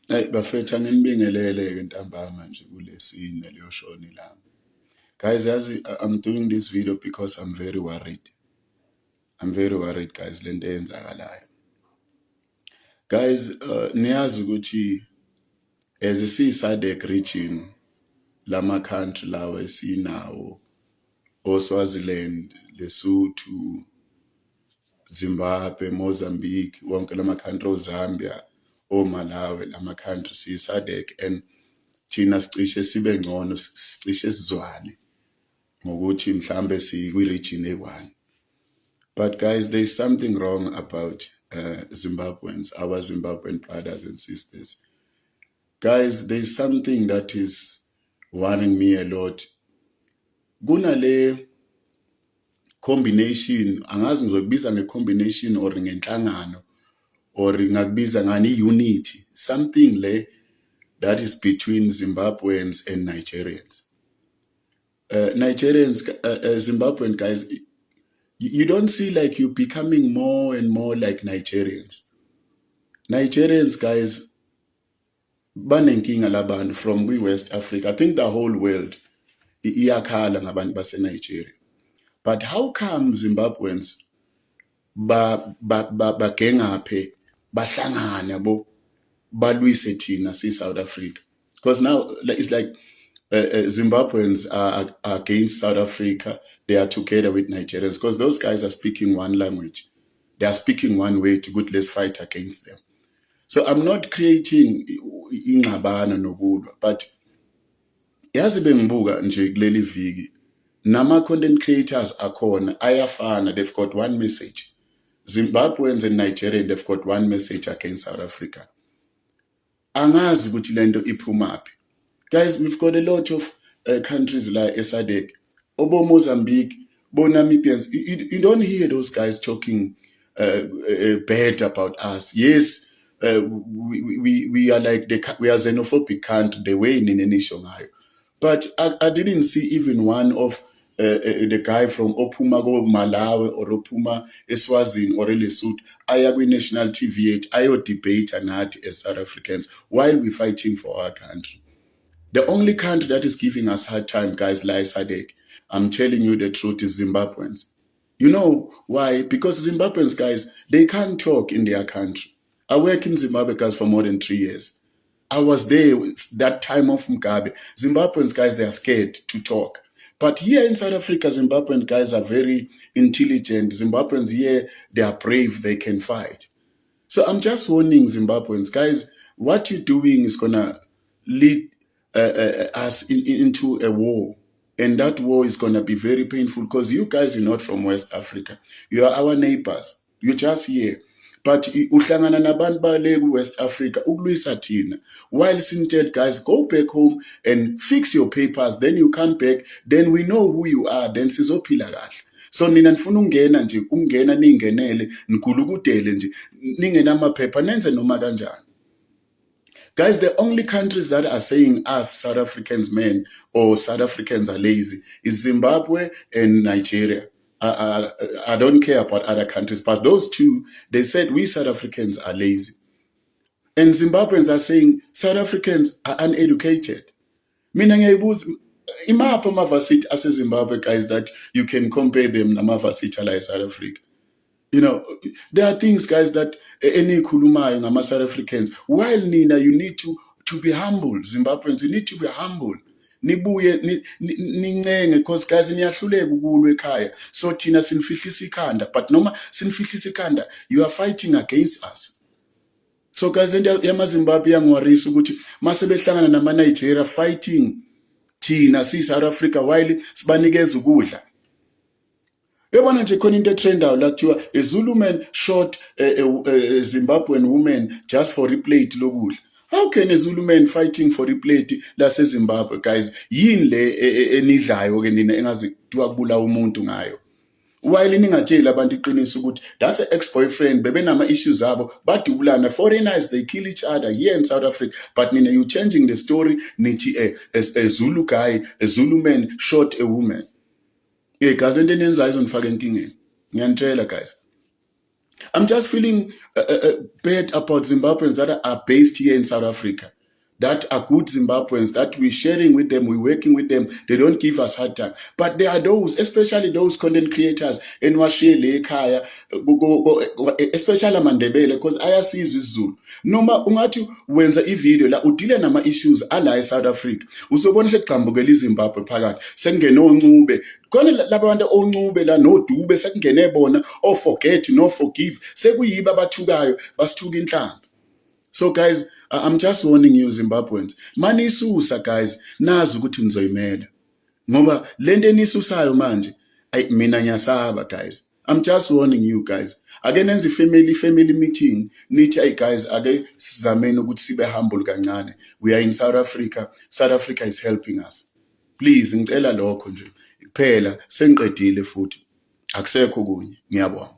Bafethu anginibingelele-ke ntambama nje kulesine liyoshona ilanga. Guys, yazi I'm doing this video because I'm very worried. I'm very worried guys lento eyenzakalayo. Guys, niyazi ukuthi as a SADC region lama country lawa esinawo oSwaziland, Lesotho, Zimbabwe, Mozambique, wonke lama country oZambia, oMalawi, lama country SADC and thina sicishe sibe ngcono, sicishe sizwane ngokuthi mhlambe sikwi-region eyi-1. But guys, there's something wrong about Zimbabweans, our Zimbabwean brothers and sisters. Guys, there's something that is worrying me a lot. Kunale combination, angazi ngizokubiza nge-combination or ngenhlangano or ngakubiza ngani unity, something le that is between Zimbabweans and Nigerians. Nigerians, Zimbabwean guys, you don't see like you becoming more and more like Nigerians. Nigerians, guys, banenkinga labantu from West Africa. I think the whole world iyakhala ngabantu base Nigeria. But how come Zimbabweans bagengaphe bahlangana yabo balwise thina South Africa? Because now it's like Zimbabweans are against South Africa. They are together with Nigerians because those guys are speaking one language. They are speaking one way to good. Let's fight against them. So I'm not creating ingxabano nokulwa, but yazi bengibuka nje kuleli viki nama content creators akhona ayafana. They've got one message. Zimbabweans and Nigerians, they've got one message against South Africa. Angazi ukuthi lento iphumaphi. Guys, we've got a lot of countries like SADC, Obo Mozambique, Bo Namibians. You don't hear those guys talking bad about us. Yes, we are like we are xenophobic country the way in Indonesia. But I didn't see even one of the guy from Opuma go Malawi or Opuma Eswazini or Lesotho ayakwi national TV8 ayo debate nathi as South Africans while we're fighting for our country. The only country that is giving us hard time, guys, like SADC, I'm telling you the truth, is Zimbabweans. You know why? Because Zimbabweans, guys, they can't talk in their country. I work in Zimbabwe, guys, for more than 3 years. I was there that time of Mugabe. Zimbabweans, guys, they are scared to talk. But here in South Africa, Zimbabwean guys are very intelligent. Zimbabweans here, they are brave, they can fight. So I'm just warning Zimbabweans, guys, what you're doing is going to lead us into a war. And that war is going to be very painful because you guys are not from West Africa. You are our neighbors. You're just here. But uhlangana nabantu bale West Africa ukulwisa thina. While sintel guys, go back home and fix your papers. Then you come back. Then we know who you are. Then sizophila kahle. So nina nifuna ungena nje, ungena ningenele, nikulukudele nje, ningenamaphepha nenze noma kanjani. Guys, the only countries that are saying us South Africans men or South Africans are lazy is Zimbabwe and Nigeria. I don't care about other countries, but those two, they said we South Africans are lazy. And Zimbabweans are saying South Africans are uneducated. Mina ngiyayibuza imaphi amavasithi ase-Zimbabwe, guys, that you can compare them namavasithi like South Africa. You know, there are things, guys, that any khulumayo ngama South Africans. While Nina, you need to be humble. Zimbabweans, you need to be humble. Nibuye nincenge because guys niyahluleka ukulwa ekhaya. So thina sinifihlisa ikhanda, but noma sinifihlisa ikhanda, you are fighting against us. So guys, lento yamaZimbabwe yangiwarisa ukuthi mase behlangana nama Nigeria fighting thina South Africa while sibanikeza ukudla. Yabona nje khona into etrendayo la kuthiwa a Zulu man shot a Zimbabwean woman just for replate lokudla. How can a Zulu man fighting for replate lase Zimbabwe, guys? Yini le enidlayo ke nina engazi kuthiwa kubula umuntu ngayo. While ningatshela abantu iqiniso ukuthi that's an ex-boyfriend bebenama issues zabo badubulana. Foreigners, they kill each other here in South Africa, but nina you changing the story nithi a Zulu guy, a Zulu man shot a woman. Yeah, guys, lento enenzayo izonifaka enkingeni. Ngiyanitshela, guys. I'm just feeling bad about Zimbabweans that are based here in South Africa, that are good Zimbabweans, that we're sharing with them, we're working with them. They don't give us hard time. But there are those, especially those content creators, in Washele, Kaya, especially Mandebele, because I see this Zulu. Noma ungathi wenza ivideo la udile nama issues ala eSouth Africa. Uzobona sekugqambukela iZimbabwe phakathi. Sekungena oncube. Khona labantu oncube la noDube sekungene bona o forget no forgive. Sekuyiba abathukayo basithuka inhlamba. So guys, I'm just warning you Zimbabweans. Mani isusa guys, nazi ukuthi nizoyimela. Ngoba lento enisusayo manje, mina ngiyasaba guys. I'm just warning you guys. Ake nenze family meeting. Nithi hey guys, ake sizameni ukuthi sibe humble kancane. We are in South Africa. South Africa is helping us. Please ngicela lokho nje. Kuphela sengiqedile futhi. Akusekho kunye. Ngiyabonga.